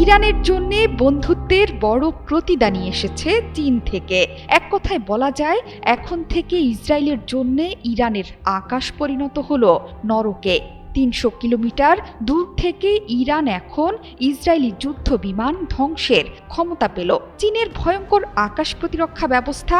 ইরানের জন্য বন্ধুত্বের বড় প্রতিদানই এসেছে চীন থেকে। এক কথায় বলা যায়, এখন থেকে ইসরায়েলের জন্য ইরানের আকাশ পরিণত হলো নরকে। ৩০০ কিলোমিটার দূর থেকে ইরান এখন ইসরায়েলি যুদ্ধ বিমান ধ্বংসের ক্ষমতা পেল। চীনের ভয়ঙ্কর আকাশ প্রতিরক্ষা ব্যবস্থা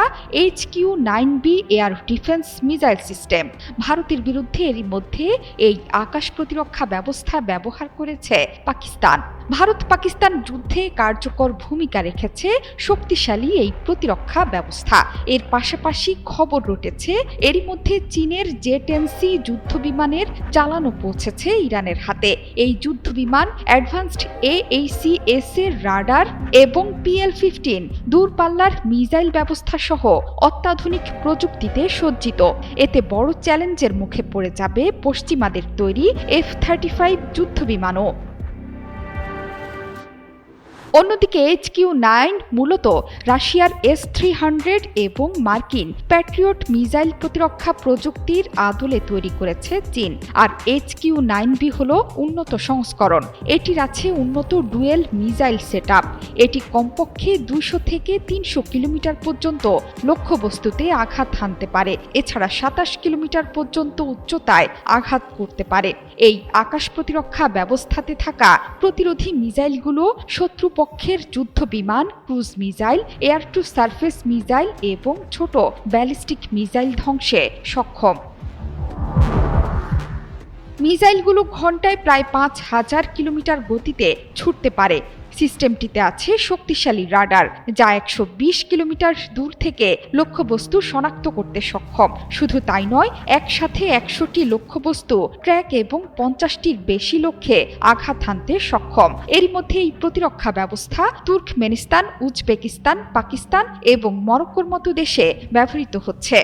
HQ-9B air defence missile system. ভারতের বিরুদ্ধে এরই মধ্যে এই আকাশ প্রতিরক্ষা ব্যবস্থা ব্যবহার করেছে পাকিস্তান। ভারত পাকিস্তান যুদ্ধে কার্যকর ভূমিকা রেখেছে শক্তিশালী এই প্রতিরক্ষা ব্যবস্থা। এর পাশাপাশি খবর রটেছে, এরই মধ্যে চীনের জে-10C যুদ্ধ বিমানের চালানো পৌঁছেছে ইরানের হাতে। এই যুদ্ধ বিমান অ্যাডভান্সড AECS এর রাডার এবং PL-15 দূরপাল্লার মিসাইল ব্যবস্থা সহ অত্যাধুনিক প্রযুক্তিতে সজ্জিত। এতে বড় চ্যালেঞ্জের মুখে পড়ে যাবে পশ্চিমাদের তৈরি F-35 যুদ্ধ বিমানও। অন্যদিকে HQ-9 মূলত রাশিয়ার S-300 এবং মার্কিন প্যাট্রিয়ট মিসাইল প্রতিরক্ষা প্রযুক্তির আদলে তৈরি করেছে চীন। আর HQ-9B হলো উন্নত সংস্করণ। এটির আছে উন্নত ডুয়েল মিসাইল সেটআপ। এটি কমপক্ষে 200 থেকে 300 কিলোমিটার পর্যন্ত লক্ষ্যবস্তুতে আঘাত হানতে পারে। এছাড়া 27 কিলোমিটার পর্যন্ত উচ্চতায় আঘাত করতে পারে। এই আকাশ প্রতিরক্ষা ব্যবস্থাতে থাকা প্রতিরোধী মিসাইলগুলো শত্রু পক্ষের যুদ্ধ বিমান, cruise missile, air to surface missile এবং ছোট ব্যালিস্টিক মিসাইল ধ্বংসে সক্ষম। মিসাইলগুলো ঘন্টায় প্রায় 5000 কিলোমিটার গতিতে ছুটতে পারে। সিস্টেমটিতে আছে শক্তিশালী রাডার, যা 120 কিলোমিটার দূর থেকে লক্ষ্যবস্তু শনাক্ত করতে সক্ষম। শুধু তাই নয়, একসাথে 100টি লক্ষ্যবস্তু ট্র্যাক এবং 50টির বেশি লক্ষ্যে আঘাত হানতে সক্ষম। এর মধ্যে এই প্রতিরক্ষা ব্যবস্থা তুর্কমেনিস্তান, উজবেকিস্তান, পাকিস্তান এবং মরক্কোর মতো দেশে ব্যবহৃত হচ্ছে।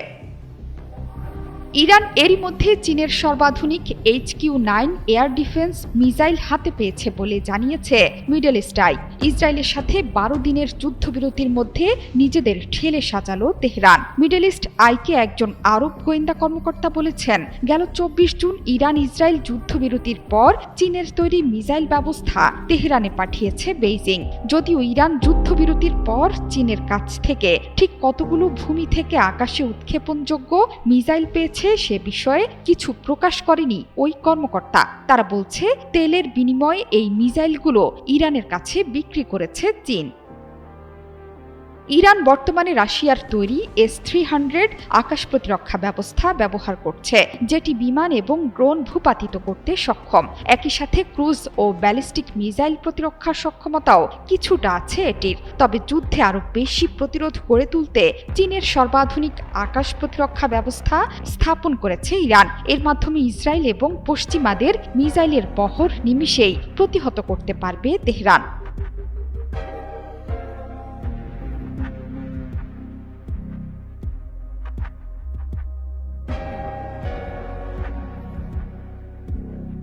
ইরান এরই মধ্যে চীনের সর্বাধুনিক HQ-9 এয়ার ডিফেন্স মিসাইল হাতে পেয়েছে বলে জানিয়েছে মিডল ইস্ট আই। ইসরায়েলের সাথে 12 দিনের যুদ্ধবিরতির মধ্যে নিজেদের ঠেলে সাজালো তেহরান। মিডল ইস্ট আইকে একজন আরব গোয়েন্দা কর্মকর্তা বলেছেন, গেল 24 জুন ইরান ইসরায়েল যুদ্ধবিরতির পর চীনের তৈরি মিসাইল ব্যবস্থা তেহরানে পাঠিয়েছে বেইজিং। যদিও ইরান যুদ্ধবিরতির পর চীনের কাছ থেকে ঠিক কতগুলো ভূমি থেকে আকাশে উৎক্ষেপণযোগ্য মিসাইল পেয়েছে সে বিষয়ে কিছু প্রকাশ করেনি ওই কর্মকর্তা। তারা বলছে, তেলের বিনিময়ে এই মিসাইলগুলো ইরানের কাছে বিক্রি করেছে চীন। ইরান বর্তমানে রাশিয়ার তৈরি S-300 আকাশ প্রতিরক্ষা ব্যবস্থা ব্যবহার করছে, যেটি বিমান এবং ড্রোন ভূপাতিত করতে সক্ষম। একই সাথে ক্রুজ ও ব্যালিস্টিক মিসাইল প্রতিরক্ষার সক্ষমতাও কিছুটা আছে এটির। তবে যুদ্ধে আরও বেশি প্রতিরোধ গড়ে তুলতে চীনের সর্বাধুনিক আকাশ প্রতিরক্ষা ব্যবস্থা স্থাপন করেছে ইরান। এর মাধ্যমে ইসরায়েল এবং পশ্চিমাদের মিসাইলের বহর নিমিষেই প্রতিহত করতে পারবে তেহরান।